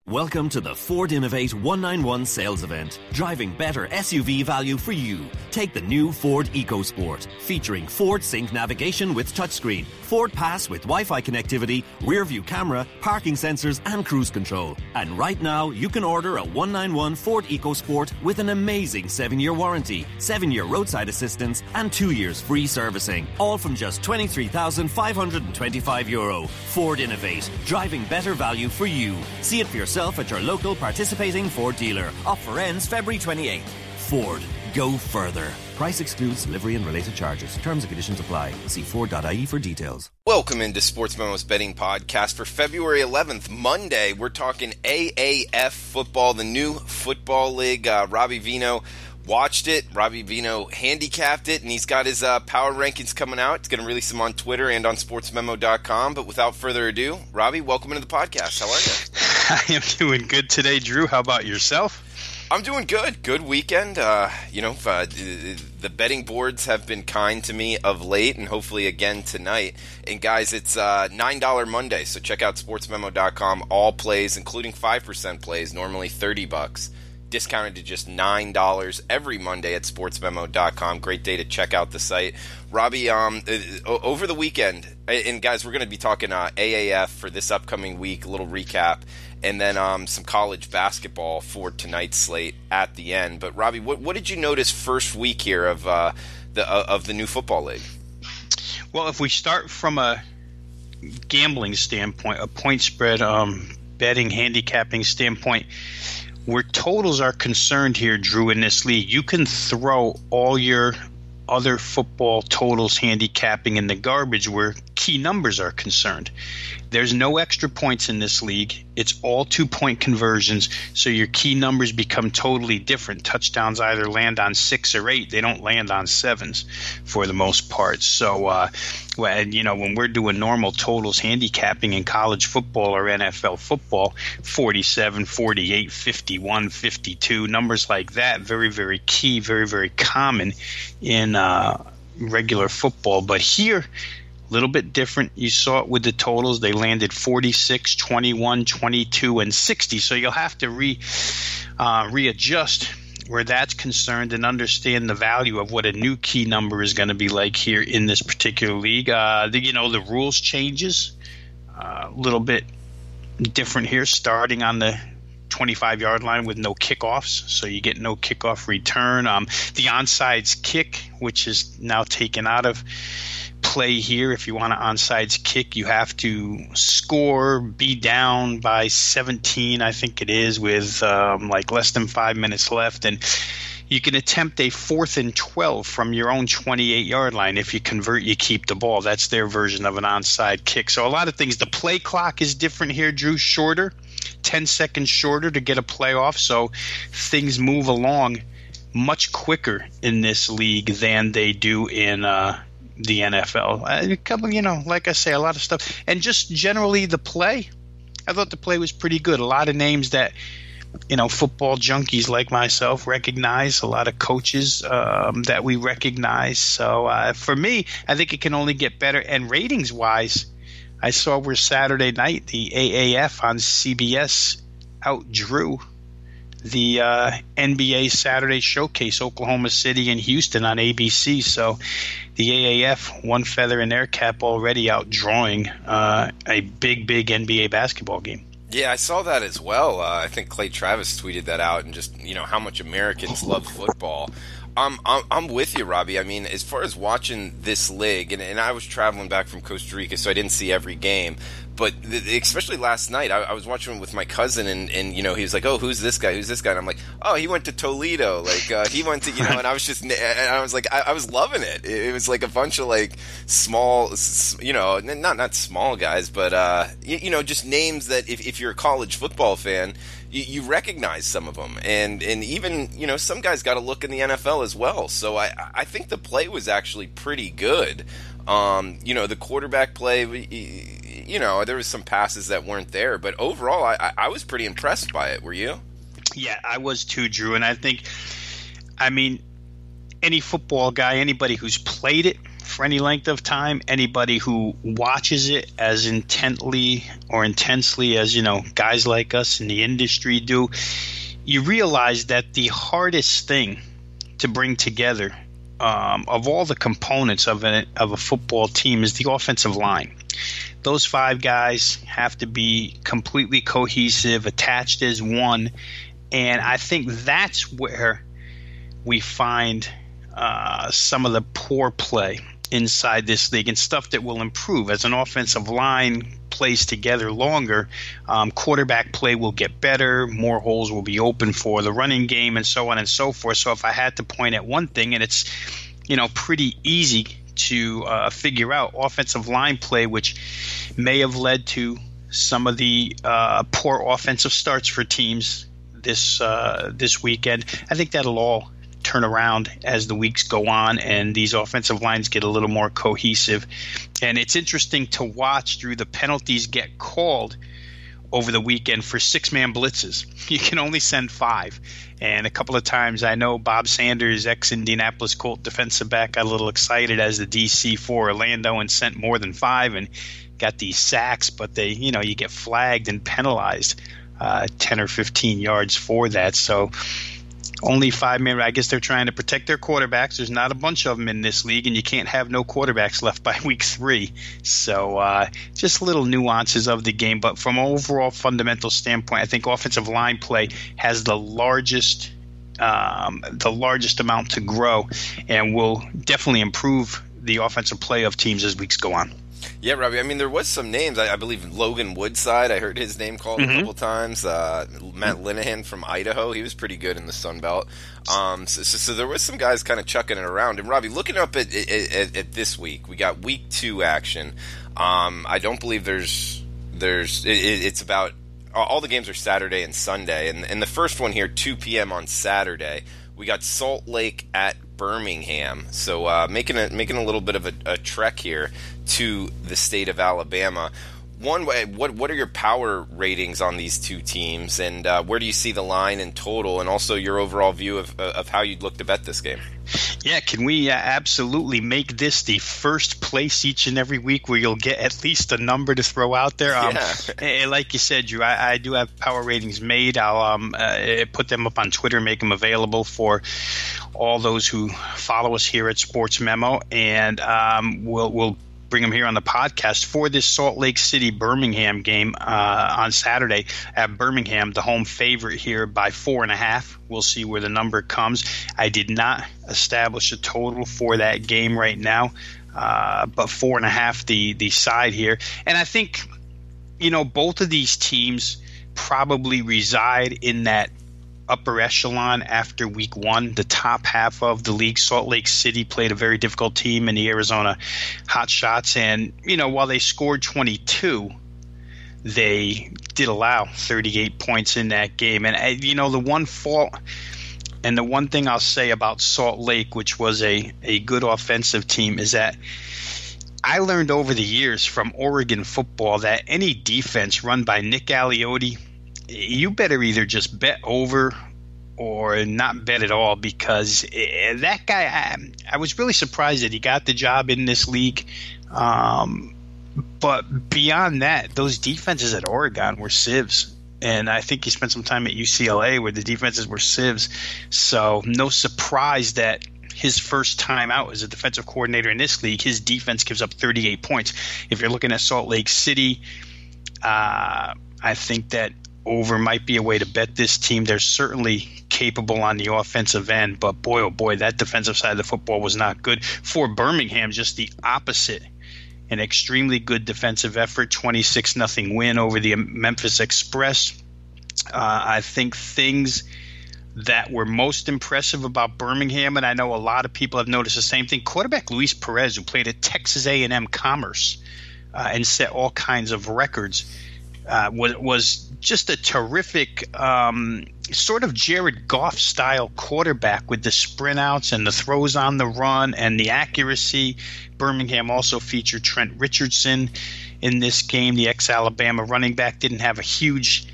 Welcome to the Ford Innovate 191 sales event, driving better SUV value for you. Take the new Ford EcoSport, featuring Ford Sync navigation with touchscreen, Ford Pass with Wi-Fi connectivity, rear-view camera, parking sensors and cruise control. And right now, you can order a 191 Ford EcoSport with an amazing 7-year warranty, 7-year roadside assistance and 2 years free servicing. All from just €23,525. Ford Innovate, driving better value for you. See it for yourself at your local participating Ford dealer. Offer ends February 28th. Ford, go further. Price excludes delivery and related charges. Terms and conditions apply. See Ford.ie for details. Welcome into Sportsmemo's betting podcast for February 11th, Monday. We're talking AAF football, the new football league. Robbie Vino watched it. Robbie Vino handicapped it, and he's got his power rankings coming out. He's going to release them on Twitter and on sportsmemo.com. But without further ado, Robbie, welcome into the podcast. How are you? I am doing good today, Drew. How about yourself? I'm doing good. Good weekend. The betting boards have been kind to me of late, and hopefully again tonight. And guys, it's $9 Monday, so check out sportsmemo.com. All plays, including 5% plays, normally $30. Discounted to just $9 every Monday at sportsmemo.com. Great day to check out the site. Robbie, over the weekend, and guys, we're going to be talking AAF for this upcoming week, a little recap, and then some college basketball for tonight's slate at the end. But Robbie, what did you notice first week here of the new football league? Well, if we start from a gambling standpoint, a point spread betting, handicapping standpoint, where totals are concerned here, Drew, in this league, you can throw all your other football totals handicapping in the garbage where key numbers are concerned. There's no extra points in this league. It's all 2-point conversions, so your key numbers become totally different. Touchdowns either land on 6 or 8. They don't land on 7s for the most part. So, when we're doing normal totals handicapping in college football or NFL football, 47, 48, 51, 52, numbers like that, very, very key, very, very common in regular football. But here, a little bit different. You saw it with the totals. They landed 46, 21, 22, and 60. So you'll have to readjust where that's concerned and understand the value of what a new key number is going to be like here in this particular league. The rules changes a little bit different here, starting on the 25-yard line with no kickoffs, so you get no kickoff return. The onside kick, which is now taken out of play here. If you want an onside kick, you have to score, be down by 17, I think it is, with less than 5 minutes left, and you can attempt a 4th and 12 from your own 28-yard line. If you convert, you keep the ball. That's their version of an onside kick. So a lot of things. The play clock is different here, Drew, shorter, 10 seconds shorter to get a playoff. So things move along much quicker in this league than they do in the NFL. A couple, like I say, a lot of stuff. And just generally the play, I thought the play was pretty good. A lot of names that football junkies like myself recognize, a lot of coaches that we recognize. So for me, I think it can only get better. And ratings-wise, I saw where Saturday night the AAF on CBS outdrew the NBA Saturday Showcase, Oklahoma City and Houston on ABC. So the AAF, one feather in their cap, already outdrawing a big NBA basketball game. Yeah, I saw that as well. I think Clay Travis tweeted that out, and just how much Americans love football. I'm with you, Robbie. I mean, as far as watching this league, and I was traveling back from Costa Rica, so I didn't see every game. But especially last night, I was watching it with my cousin, and he was like, "Oh, who's this guy? Who's this guy?" And I'm like, "Oh, he went to Toledo. He went to and I was just, and I was like, I was loving it. It was like a bunch of small, not small guys, but just names that if you're a college football fan, you recognize some of them, and even some guys got a look in the NFL as well. So I think the play was actually pretty good. The quarterback play, there was some passes that weren't there, but overall, I was pretty impressed by it. Were you? Yeah, I was too, Drew. And I think, any football guy, anybody who's played it for any length of time, anybody who watches it as intently or intensely as, guys like us in the industry do, you realize that the hardest thing to bring together of all the components of a football team is the offensive line. Those 5 guys have to be completely cohesive, attached as one, and I think that's where we find some of the poor play inside this league and stuff that will improve as an offensive line plays together longer. Quarterback play will get better, more holes will be open for the running game, and so on and so forth. So if I had to point at one thing, and it's pretty easy to figure out, offensive line play, which may have led to some of the poor offensive starts for teams this weekend. I think that'll all turn around as the weeks go on and these offensive lines get a little more cohesive. And it's interesting to watch through the penalties get called over the weekend for 6-man blitzes. You can only send 5. And a couple of times I know Bob Sanders, ex-Indianapolis Colt defensive back, got a little excited as the DC for Orlando and sent more than 5 and got these sacks, but they, you get flagged and penalized 10 or 15 yards for that. So only 5-man. I guess they're trying to protect their quarterbacks. There's not a bunch of them in this league, and you can't have no quarterbacks left by week 3. So just little nuances of the game. But from an overall fundamental standpoint, I think offensive line play has the largest amount to grow and will definitely improve the offensive play of teams as weeks go on. Yeah, Robbie, I mean, there was some names. I believe Logan Woodside, I heard his name called a couple times. Matt Linehan from Idaho, he was pretty good in the Sun Belt. So there was some guys kind of chucking it around. And, Robbie, looking up at this week, we got week 2 action. I don't believe it's about – all the games are Saturday and Sunday. And the first one here, 2 p.m. on Saturday, we got Salt Lake at Birmingham. So making a little bit of a trek here to the state of Alabama. One way, what are your power ratings on these two teams, and where do you see the line in total, and also your overall view of how you'd look to bet this game? Yeah, can we absolutely make this the first place each and every week where you'll get at least a number to throw out there? Like you said, Drew, I do have power ratings made. I'll put them up on Twitter, make them available for all those who follow us here at Sportsmemo, and we'll bring them here on the podcast for this Salt Lake City Birmingham game on Saturday at Birmingham, the home favorite here by 4.5. We'll see where the number comes. I did not establish a total for that game right now, but 4.5 the side here. And I think, both of these teams probably reside in that upper echelon after week 1, the top half of the league. Salt Lake City played a very difficult team in the Arizona Hotshots, and while they scored 22, they did allow 38 points in that game. And the one fault and the one thing I'll say about Salt Lake, which was a good offensive team, is that I learned over the years from Oregon football that any defense run by Nick Aliotti, you better either just bet over or not bet at all, because that guy, I was really surprised that he got the job in this league. But beyond that, those defenses at Oregon were sieves. And I think he spent some time at UCLA where the defenses were sieves. So no surprise that his first time out as a defensive coordinator in this league, his defense gives up 38 points. If you're looking at Salt Lake City, I think that over might be a way to bet this team. They're certainly capable on the offensive end, but boy, oh boy, that defensive side of the football was not good. For Birmingham, just the opposite. An extremely good defensive effort, 26-0 win over the Memphis Express. I think things that were most impressive about Birmingham, and I know a lot of people have noticed the same thing, quarterback Luis Perez, who played at Texas A&M Commerce and set all kinds of records, was just a terrific sort of Jared Goff-style quarterback with the sprint outs and the throws on the run and the accuracy. Birmingham also featured Trent Richardson in this game. The ex-Alabama running back didn't have a huge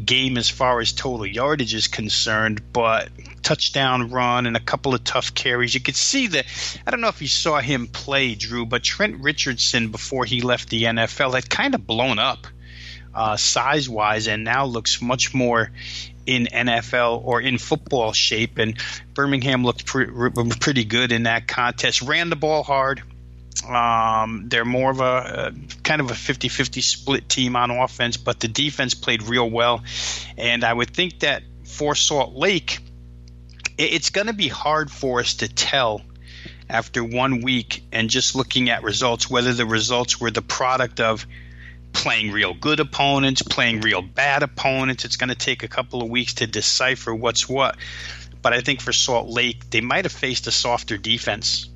game as far as total yardage is concerned, but touchdown run and a couple of tough carries. You could see that. I don't know if you saw him play, Drew, but Trent Richardson, before he left the NFL, had kind of blown up size-wise and now looks much more in NFL or in football shape. And Birmingham looked pretty good in that contest. Ran the ball hard. They're more of a kind of a 50-50 split team on offense, but the defense played real well. And I would think that for Salt Lake, it's going to be hard for us to tell after 1 week and just looking at results whether the results were the product of playing real good opponents, playing real bad opponents. It's going to take a couple of weeks to decipher what's what. But I think for Salt Lake, they might have faced a softer defense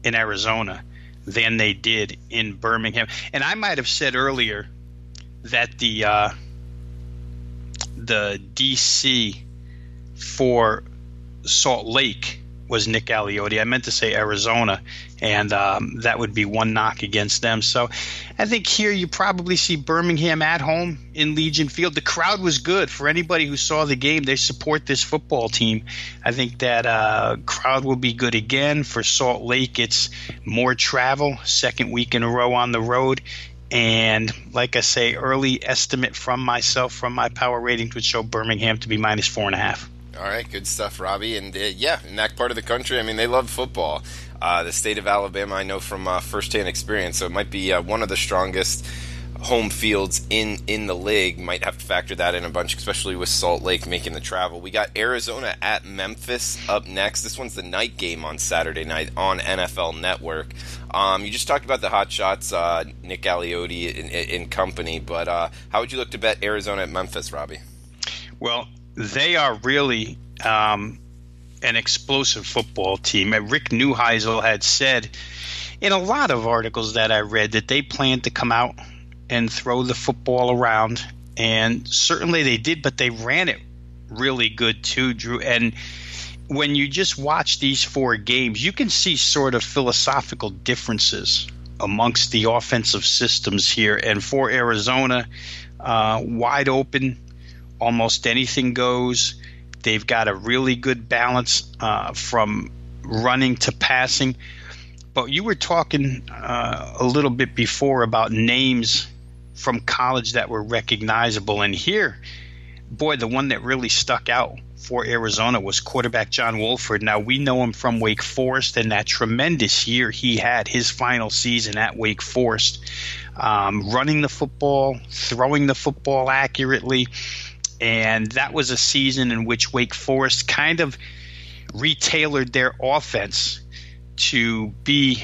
in Arizona than they did in Birmingham. And I might have said earlier that the DC for Salt Lake was Nick Aliotti. I meant to say Arizona, and that would be one knock against them. So I think here you probably see Birmingham at home in Legion Field. The crowd was good. For anybody who saw the game, they support this football team. I think that crowd will be good again. For Salt Lake, it's more travel, second week in a row on the road. And like I say, early estimate from myself, from my power ratings, would show Birmingham to be minus 4.5. All right, good stuff, Robbie. And yeah, in that part of the country, I mean, they love football. The state of Alabama, I know from firsthand experience, so it might be one of the strongest home fields in the league. Might have to factor that in a bunch, especially with Salt Lake making the travel. We got Arizona at Memphis up next. This one's the night game on Saturday night on NFL Network. You just talked about the hot shots, Nick Aliotti and company, but how would you look to bet Arizona at Memphis, Robbie? Well, they are really an explosive football team. Rick Neuheisel had said in a lot of articles that I read that they planned to come out and throw the football around, and certainly they did, but they ran it really good too, Drew. And when you just watch these four games, you can see sort of philosophical differences amongst the offensive systems here. And for Arizona, wide open, almost anything goes. They've got a really good balance from running to passing. But you were talking a little bit before about names from college that were recognizable. And here, boy, the one that really stuck out for Arizona was quarterback John Wolford. Now, we know him from Wake Forest and that tremendous year he had, his final season at Wake Forest, running the football, throwing the football accurately. And that was a season in which Wake Forest kind of retailored their offense to be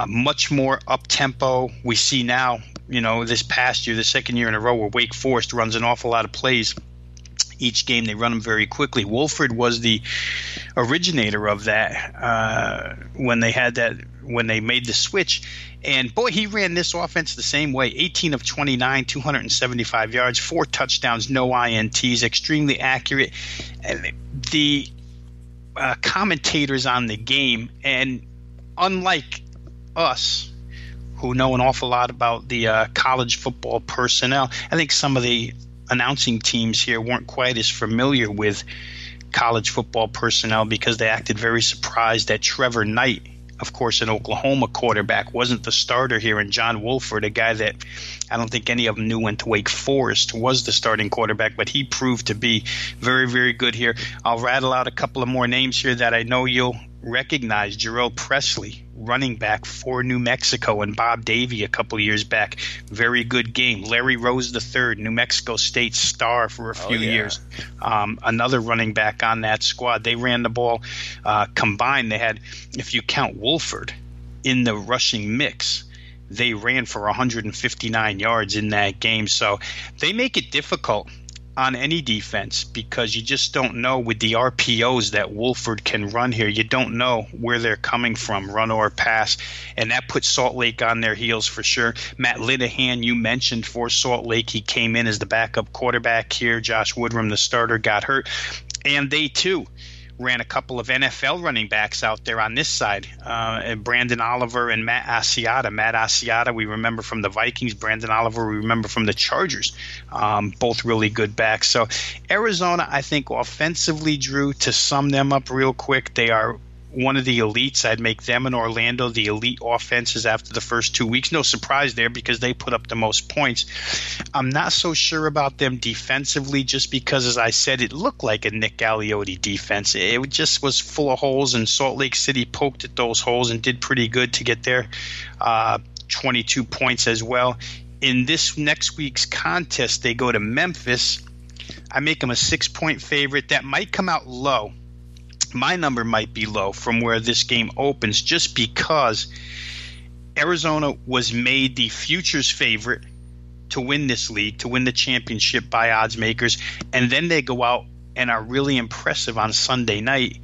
much more up-tempo. We see now, this past year, the second year in a row, where Wake Forest runs an awful lot of plays. Each game they run them very quickly. Wolford was the originator of that when they made the switch. And, boy, he ran this offense the same way. 18 of 29, 275 yards, 4 touchdowns, no INTs, extremely accurate. And the commentators on the game, and unlike us, who know an awful lot about the college football personnel, I think some of the announcing teams here weren't quite as familiar with college football personnel because they acted very surprised that Trevor Knight, of course, an Oklahoma quarterback, wasn't the starter here, and John Wolford, a guy that I don't think any of them knew went to Wake Forest, was the starting quarterback, but he proved to be very, very good here. I'll rattle out a couple of more names here that I know you'll recognize. Jarrell Presley, running back for New Mexico, and Bob Davie a couple of years back. Very good game. Larry Rose III, New Mexico State star for a few years. Another running back on that squad. They ran the ball combined. They had, if you count Wolford in the rushing mix, they ran for 159 yards in that game. So they make it difficult on any defense because you just don't know with the RPOs that Wolford can run here. You don't know where they're coming from, run or pass, and that puts Salt Lake on their heels for sure. Matt Linehan, you mentioned for Salt Lake, he came in as the backup quarterback here. Josh Woodrum, the starter, got hurt, and they too ran a couple of NFL running backs out there on this side, Brandon Oliver and Matt Asiata. Matt Asiata, we remember from the Vikings. Brandon Oliver, we remember from the Chargers. Both really good backs. So Arizona, I think offensively, Drew, to sum them up real quick, they are one of the elites. I'd make them and Orlando the elite offenses after the first 2 weeks. No surprise there because they put up the most points. I'm not so sure about them defensively just because, as I said, it looked like a Nick Galeotti defense. It just was full of holes, and Salt Lake City poked at those holes and did pretty good to get their 22 points as well. In this next week's contest, they go to Memphis. I make them a 6-point favorite. That might come out low. My number might be low from where this game opens just because Arizona was made the futures favorite to win this league, to win the championship by odds makers, and then they go out and are really impressive on Sunday night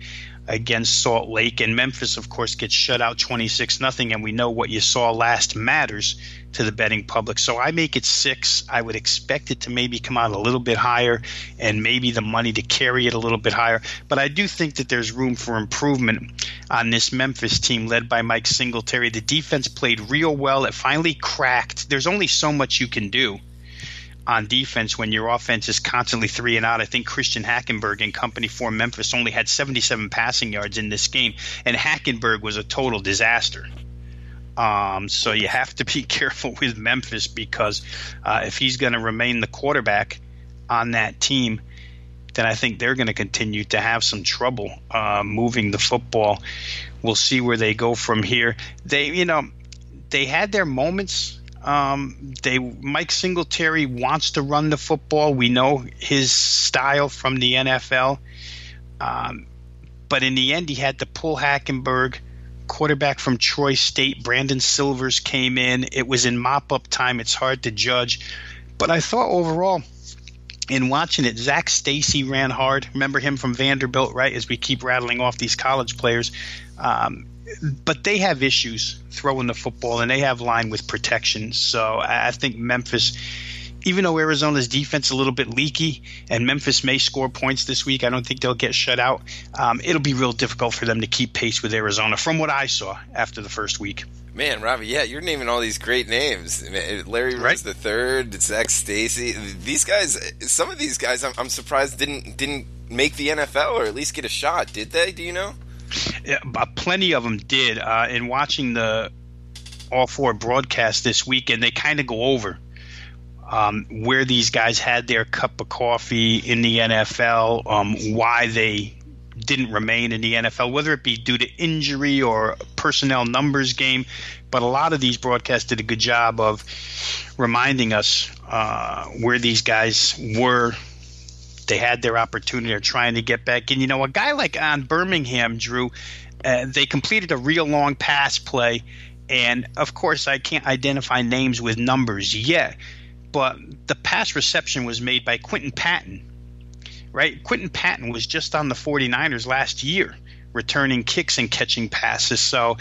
against Salt Lake. And Memphis, of course, gets shut out 26-0, and we know what you saw last matters to the betting public. So I make it 6. I would expect it to maybe come out a little bit higher and maybe the money to carry it a little bit higher. But I do think that there's room for improvement on this Memphis team led by Mike Singletary. The defense played real well. It finally cracked. There's only so much you can do on defense when your offense is constantly 3 and out. I think Christian Hackenberg and company for Memphis only had 77 passing yards in this game, and Hackenberg was a total disaster. So you have to be careful with Memphis because if he's going to remain the quarterback on that team, then I think they're going to continue to have some trouble moving the football. We'll see where they go from here. They had their moments. Mike Singletary wants to run the football. We know his style from the NFL. But in the end, he had to pull Hackenberg. Quarterback from Troy State, Brandon Silvers, came in. It was in mop-up time. It's hard to judge. But I thought overall, in watching it, Zach Stacy ran hard. Remember him from Vanderbilt, right, as we keep rattling off these college players. But they have issues throwing the football, and they have line with protection. So I think Memphis, even though Arizona's defense is a little bit leaky and Memphis may score points this week, I don't think they'll get shut out. It'll be real difficult for them to keep pace with Arizona from what I saw after the first week. Man, Robbie, yeah, you're naming all these great names. Larry Rose the Third, Zach Stacy. These guys, some of these guys, I'm surprised didn't make the NFL or at least get a shot. Did they? Do you know? Yeah, plenty of them did. In watching the all 4 broadcasts this weekend, they kind of go over where these guys had their cup of coffee in the NFL, why they didn't remain in the NFL, whether it be due to injury or personnel numbers game. But a lot of these broadcasts did a good job of reminding us where these guys were. They had their opportunity. They're trying to get back in. A guy like on Birmingham, Drew, they completed a real long pass play. And, of course, I can't identify names with numbers yet. But the pass reception was made by Quentin Patton, right? Quentin Patton was just on the 49ers last year, returning kicks and catching passes. So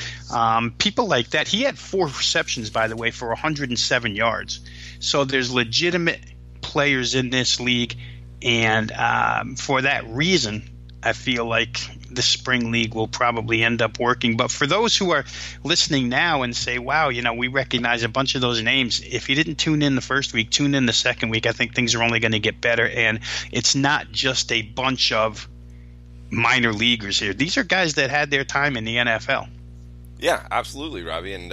people like that. He had 4 receptions, by the way, for 107 yards. So there's legitimate players in this league. And for that reason, I feel like the spring league will probably end up working. But for those who are listening now and say, wow, we recognize a bunch of those names. If you didn't tune in the first week, tune in the second week. I think things are only going to get better. And it's not just a bunch of minor leaguers here. These are guys that had their time in the NFL. Yeah, absolutely, Robbie. And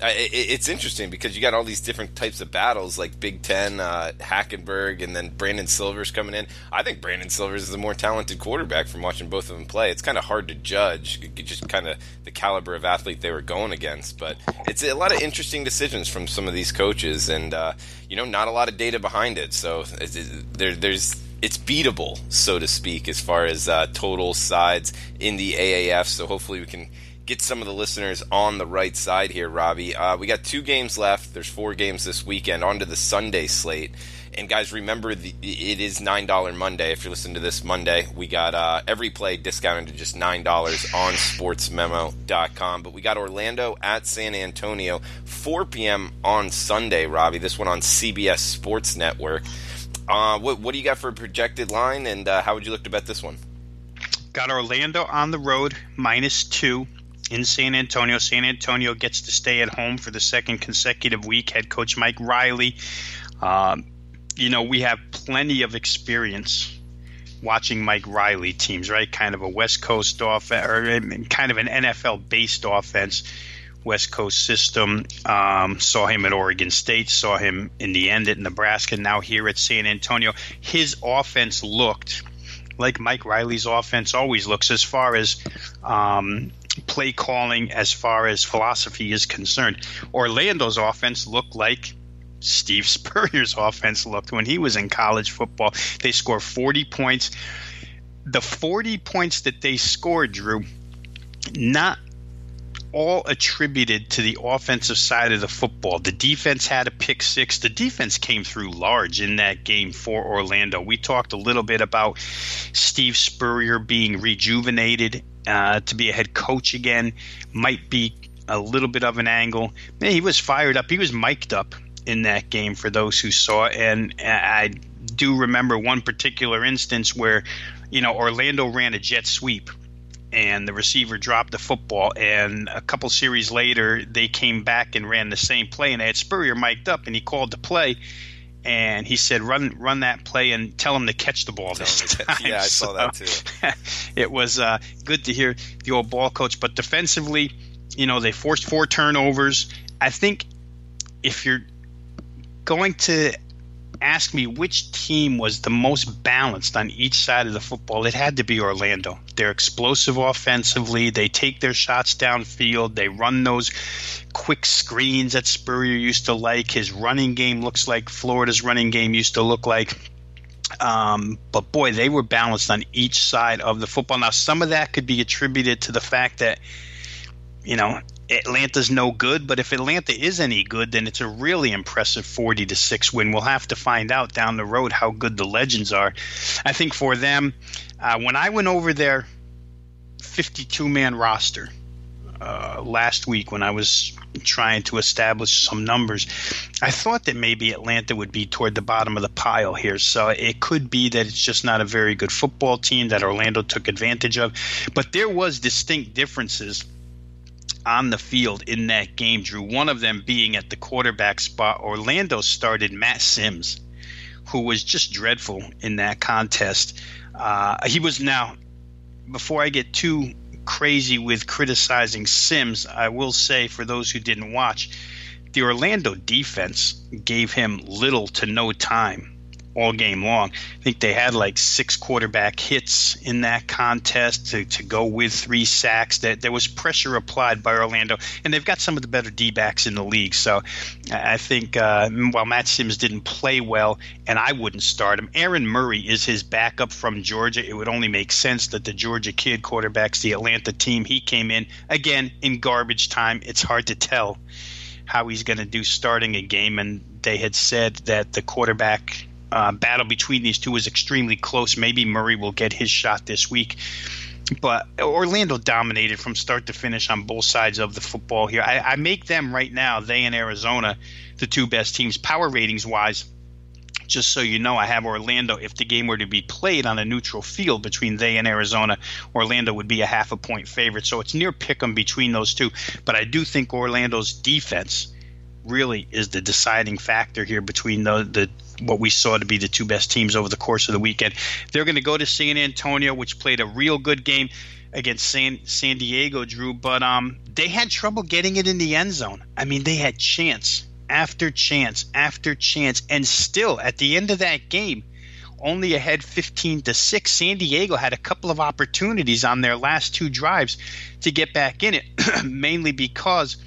it's interesting because you got all these different types of battles like Big Ten, Hackenberg, and then Brandon Silvers coming in. I think Brandon Silvers is a more talented quarterback from watching both of them play. It's kind of hard to judge just kind of the caliber of athlete they were going against. But it's a lot of interesting decisions from some of these coaches and, not a lot of data behind it. So it's beatable, so to speak, as far as total sides in the AAF. So hopefully we can get some of the listeners on the right side here, Robbie. We got 2 games left. There's 4 games this weekend. On to the Sunday slate. And guys, remember, it is $9 Monday. If you're listening to this Monday, we got every play discounted to just $9 on sportsmemo.com. But we got Orlando at San Antonio, 4 p.m. on Sunday, Robbie. This one on CBS Sports Network. What do you got for a projected line, and how would you look to bet this one? Got Orlando on the road, -2 in San Antonio. San Antonio gets to stay at home for the second consecutive week. Head coach Mike Riley. We have plenty of experience watching Mike Riley teams, right? Kind of a West Coast offense, or kind of an NFL-based offense, West Coast system. Saw him at Oregon State, saw him in the end at Nebraska, now here at San Antonio. His offense looked like Mike Riley's offense always looks, as far as play calling, as far as philosophy is concerned. Orlando's offense looked like Steve Spurrier's offense looked when he was in college football. They score 40 points. The 40 points that they scored, Drew, not all attributed to the offensive side of the football. The defense had a pick six. The defense came through large in that game for Orlando. We talked a little bit about Steve Spurrier being rejuvenated to be a head coach again. Might be a little bit of an angle. Man, he was fired up. He was mic'd up in that game for those who saw it. And I do remember one particular instance where, Orlando ran a jet sweep and the receiver dropped the football, and a couple series later they came back and ran the same play, and they had Spurrier mic'd up, and he called the play, and he said, run that play and tell him to catch the ball this time. Yeah, I saw that too. It was good to hear the old ball coach. But defensively, they forced 4 turnovers. I think if you're going to ask me which team was the most balanced on each side of the football, it had to be Orlando. They're explosive offensively. They take their shots downfield. They run those quick screens that Spurrier used to like. His running game looks like Florida's running game used to look like. But boy, they were balanced on each side of the football. Now, some of that could be attributed to the fact that, Atlanta's no good, but if Atlanta is any good, then it's a really impressive 40-6 win. We'll have to find out down the road how good the Legends are. I think for them, when I went over their 52-man roster last week when I was trying to establish some numbers, I thought that maybe Atlanta would be toward the bottom of the pile here. So it could be that it's just not a very good football team that Orlando took advantage of. But there was distinct differences on the field in that game, Drew. One of them being at the quarterback spot. Orlando started Matt Sims, who was just dreadful in that contest. He was now, before I get too crazy with criticizing Sims, I will say for those who didn't watch, the Orlando defense gave him little to no time all game long. I think they had like 6 quarterback hits in that contest to go with 3 sacks. That there was pressure applied by Orlando, and they've got some of the better D-backs in the league. So I think while Matt Sims didn't play well, and I wouldn't start him, Aaron Murray is his backup from Georgia. It would only make sense that the Georgia kid quarterbacks the Atlanta team. He came in, again, in garbage time. It's hard to tell how he's going to do starting a game, and they had said that the quarterback battle between these two is extremely close. Maybe Murray will get his shot this week. But Orlando dominated from start to finish on both sides of the football here. I make them right now, they and Arizona, the 2 best teams power ratings-wise. Just so you know, I have Orlando. If the game were to be played on a neutral field between they and Arizona, Orlando would be a 0.5 point favorite. So it's near pick'em between those two. But I do think Orlando's defense really is the deciding factor here between the what we saw to be the 2 best teams over the course of the weekend. They're going to go to San Antonio, which played a real good game against San Diego, Drew, but they had trouble getting it in the end zone. I mean, they had chance after chance after chance, and still at the end of that game, only ahead 15-6. San Diego had a couple of opportunities on their last 2 drives to get back in it, mainly because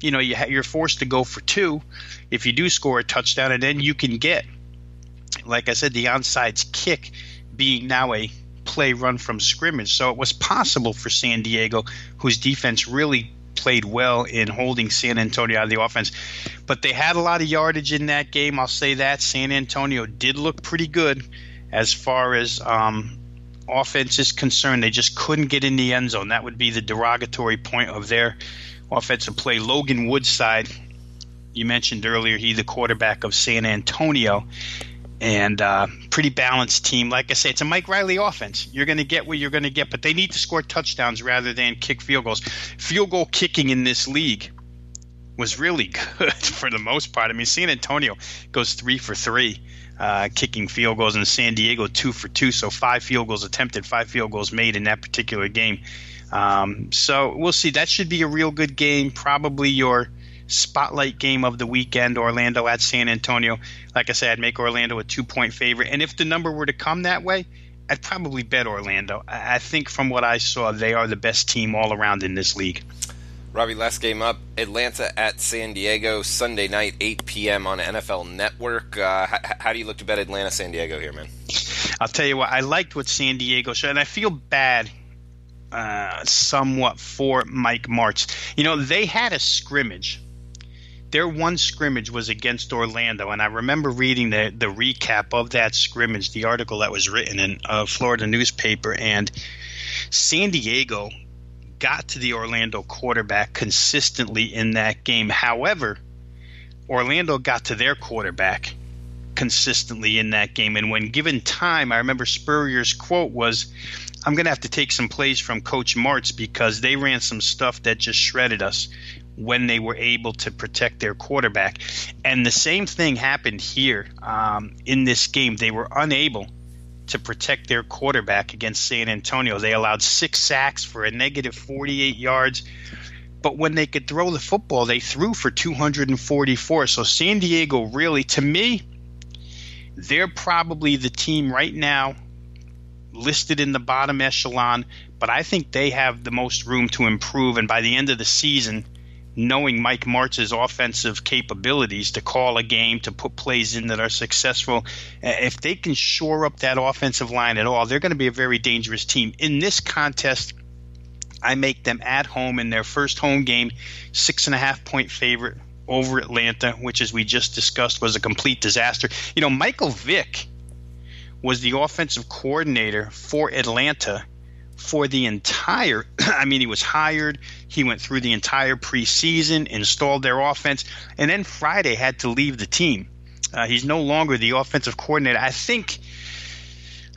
you're forced to go for 2 if you do score a touchdown, and then you can get, like I said, the onside kick being now a play run from scrimmage. So it was possible for San Diego, whose defense really played well in holding San Antonio out of the offense. But they had a lot of yardage in that game, I'll say that. San Antonio did look pretty good as far as offense is concerned. They just couldn't get in the end zone. That would be the derogatory point of their offensive play. Logan Woodside, you mentioned earlier, he the quarterback of San Antonio. and pretty balanced team. Like I say, it's a Mike Riley offense. You're going to get what you're going to get, but they need to score touchdowns rather than kick field goals. Field goal kicking in this league was really good for the most part. I mean, San Antonio goes 3 for 3 kicking field goals, and San Diego 2 for 2, so 5 field goals attempted, 5 field goals made in that particular game. So we'll see. That should be a real good game, probably your spotlight game of the weekend, Orlando at San Antonio. Like I said, I'd make Orlando a 2-point favorite, and if the number were to come that way, I'd probably bet Orlando. I think from what I saw, they are the best team all around in this league. Robbie, last game up, Atlanta at San Diego, Sunday night, 8 p.m. on NFL Network. How do you look to bet Atlanta-San Diego here, man? I'll tell you what, I liked what San Diego showed, and I feel bad somewhat for Mike Martz. You know, they had a scrimmage. Their one scrimmage was against Orlando, and I remember reading the recap of that scrimmage, the article that was written in a Florida newspaper, and San Diego got to the Orlando quarterback consistently in that game. However, Orlando got to their quarterback consistently in that game, and when given time, I remember Spurrier's quote was, "I'm going to have to take some plays from Coach Martz because they ran some stuff that just shredded us when they were able to protect their quarterback." And the same thing happened here in this game. They were unable to protect their quarterback against San Antonio. They allowed 6 sacks for a negative 48 yards. But when they could throw the football, they threw for 244. So San Diego really, to me, they're probably the team right now listed in the bottom echelon, but I think they have the most room to improve. And by the end of the season, knowing Mike Martz's offensive capabilities to call a game, to put plays in that are successful, if they can shore up that offensive line at all, they're going to be a very dangerous team. In this contest, I make them at home in their first home game, 6.5-point favorite over Atlanta, which, as we just discussed, was a complete disaster. You know, Michael Vick was the offensive coordinator for Atlanta for the entire – I mean, he was hired. He went through the entire preseason, installed their offense, and then Friday had to leave the team. He's no longer the offensive coordinator. I think –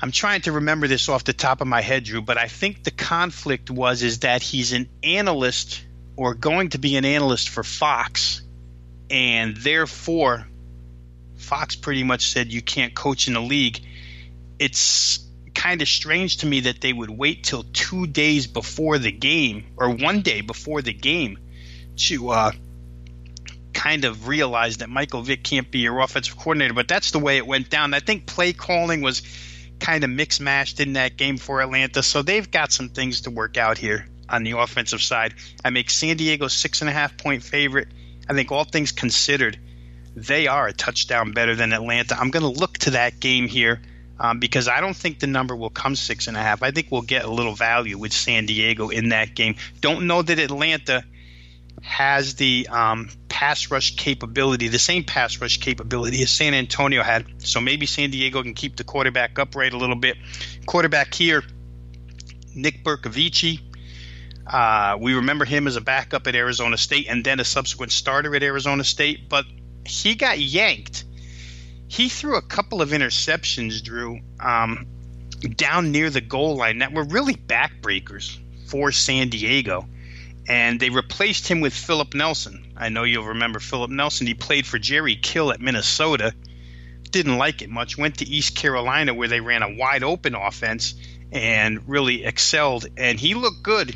I'm trying to remember this off the top of my head, Drew, but I think the conflict is that he's an analyst or going to be an analyst for Fox, and therefore Fox pretty much said you can't coach in the league. It's kind of strange to me that they would wait till 2 days before the game or 1 day before the game to kind of realize that Michael Vick can't be your offensive coordinator, but that's the way it went down. I think play calling was kind of mixed-matched in that game for Atlanta, so they've got some things to work out here on the offensive side. I make San Diego 6.5-point favorite. I think all things considered, they are a touchdown better than Atlanta. I'm going to look to that game here because I don't think the number will come 6.5. I think we'll get a little value with San Diego in that game. Don't know that Atlanta has the pass rush capability, the same pass rush capability as San Antonio had. So maybe San Diego can keep the quarterback upright a little bit. Quarterback here, Nick Bercovici. We remember him as a backup at Arizona State and then a subsequent starter at Arizona State, but he got yanked. He threw a couple of interceptions, Drew, down near the goal line that were really backbreakers for San Diego. And they replaced him with Philip Nelson. I know you'll remember Philip Nelson. He played for Jerry Kill at Minnesota. Didn't like it much. Went to East Carolina where they ran a wide-open offense and really excelled. And he looked good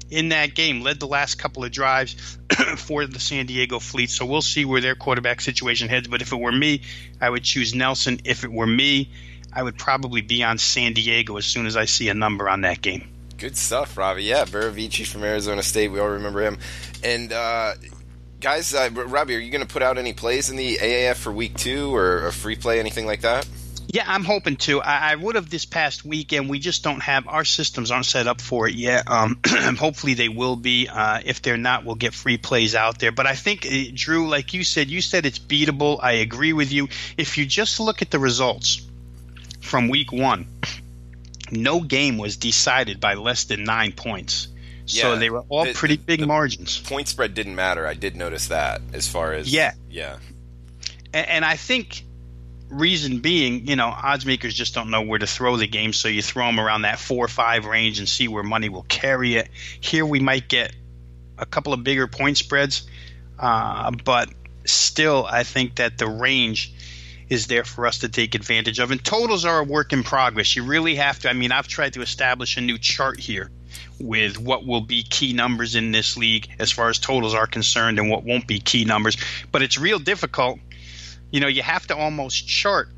in that game. Led the last couple of drives for the San Diego Fleet. So we'll see where their quarterback situation heads. But if it were me, I would choose Nelson. If it were me, I would probably be on San Diego as soon as I see a number on that game. Good stuff, Robbie. Yeah, Bercovici from Arizona State. We all remember him. And, guys, Robbie, are you going to put out any plays in the AAF for Week 2 or a free play, anything like that? Yeah, I'm hoping to. I would have this past weekend. We just don't have – our systems aren't set up for it yet. Hopefully they will be. If they're not, we'll get free plays out there. But I think, Drew, like you said it's beatable. I agree with you. If you just look at the results from Week 1 – no game was decided by less than 9 points. So they were all pretty big margins. Point spread didn't matter. I did notice that as far as – Yeah. Yeah. And I think reason being, odds makers just don't know where to throw the game, so you throw them around that 4 or 5 range and see where money will carry it. Here we might get a couple of bigger point spreads, but still I think that the range is there for us to take advantage of. And totals are a work in progress. You really have to. I've tried to establish a new chart here with what will be key numbers in this league as far as totals are concerned and what won't be key numbers. But it's real difficult. You have to almost chart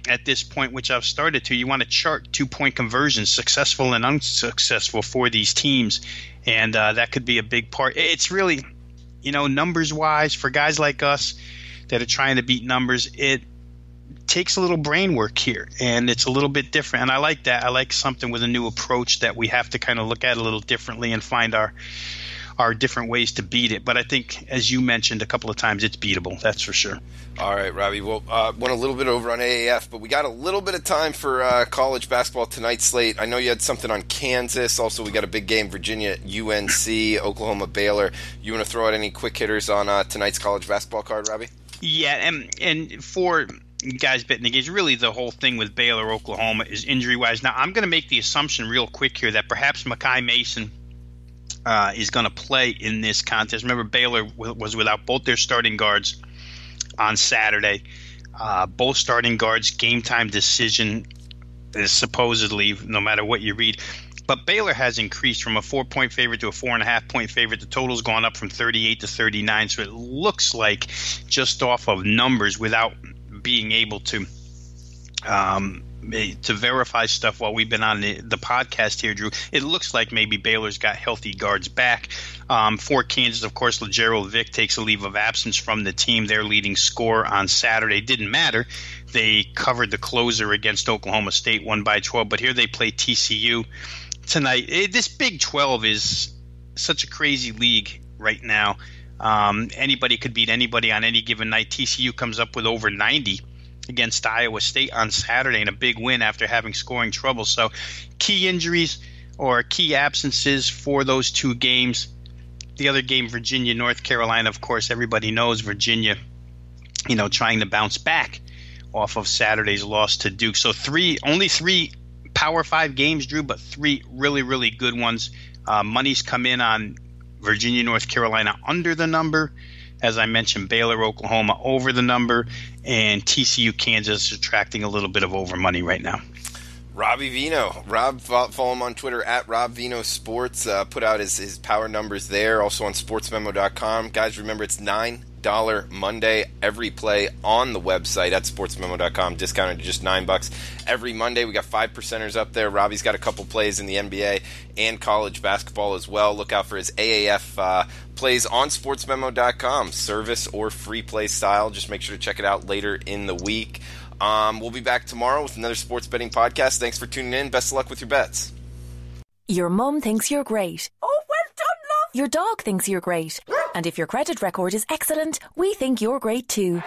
at this point, which I've started to. You want to chart 2-point conversions, successful and unsuccessful for these teams. And that could be a big part. It's really, numbers-wise, for guys like us that are trying to beat numbers, it takes a little brain work here, and it's a little bit different. And I like that. I like something with a new approach that we have to kind of look at a little differently and find our different ways to beat it. But I think, as you mentioned a couple of times, it's beatable. That's for sure. All right, Robbie. Well, went a little bit over on AAF, but we got a little bit of time for college basketball tonight's slate. I know you had something on Kansas. Also, we got a big game, Virginia, UNC, Oklahoma, Baylor. You want to throw out any quick hitters on tonight's college basketball card, Robbie? Yeah, and for guys betting the games, really the whole thing with Baylor, Oklahoma is injury-wise. Now, I'm going to make the assumption real quick here that perhaps Mekhi Mason is going to play in this contest. Remember, Baylor was without both their starting guards on Saturday. Both starting guards, game-time decision is supposedly, no matter what you read. But Baylor has increased from a 4-point favorite to a 4.5-point favorite. The total's gone up from 38 to 39. So it looks like, just off of numbers, without being able to verify stuff while we've been on the podcast here, Drew, it looks like maybe Baylor's got healthy guards back. For Kansas, of course, LaGerald Vick takes a leave of absence from the team. Their leading scorer on Saturday didn't matter. They covered the closer against Oklahoma State, won by 12. But here they play TCU tonight. This Big 12 is such a crazy league right now. Anybody could beat anybody on any given night. TCU comes up with over 90 against Iowa State on Saturday in a big win after having scoring trouble. So key injuries or key absences for those two games. The other game, Virginia, North Carolina, of course, everybody knows Virginia, trying to bounce back off of Saturday's loss to Duke. So only three Power 5 games, Drew, but 3 really, really good ones. Money's come in on Virginia, North Carolina under the number. As I mentioned, Baylor, Oklahoma over the number, and TCU, Kansas attracting a little bit of over money right now. Robbie Vino. Rob, follow him on Twitter at RobVinoSports. Put out his power numbers there, also on sportsmemo.com. Guys, remember it's $9 Monday. Every play on the website at sportsmemo.com, discounted to just $9 every Monday. We got 5%ers up there. Robbie's got a couple plays in the NBA and college basketball as well. Look out for his AAF plays on sportsmemo.com, service or free play style. Just make sure to check it out later in the week. We'll be back tomorrow with another sports betting podcast. Thanks for tuning in. Best of luck with your bets. Your mum thinks you're great. Oh, well done, love. Your dog thinks you're great. And if your credit record is excellent, we think you're great too.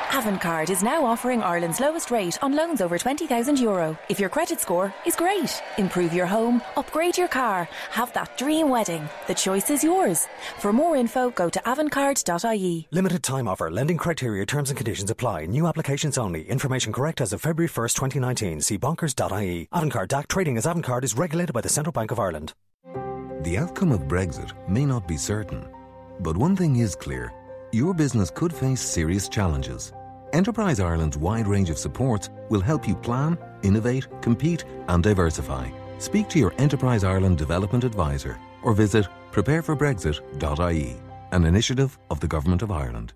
Avantcard is now offering Ireland's lowest rate on loans over €20,000. If your credit score is great, improve your home, upgrade your car, have that dream wedding. The choice is yours. For more info, go to avantcard.ie. Limited time offer. Lending criteria, terms and conditions apply. New applications only. Information correct as of February 1st, 2019. See bonkers.ie. Avantcard DAC trading as Avantcard is regulated by the Central Bank of Ireland. The outcome of Brexit may not be certain, but one thing is clear. Your business could face serious challenges. Enterprise Ireland's wide range of supports will help you plan, innovate, compete and diversify. Speak to your Enterprise Ireland Development Advisor or visit prepareforbrexit.ie, an initiative of the Government of Ireland.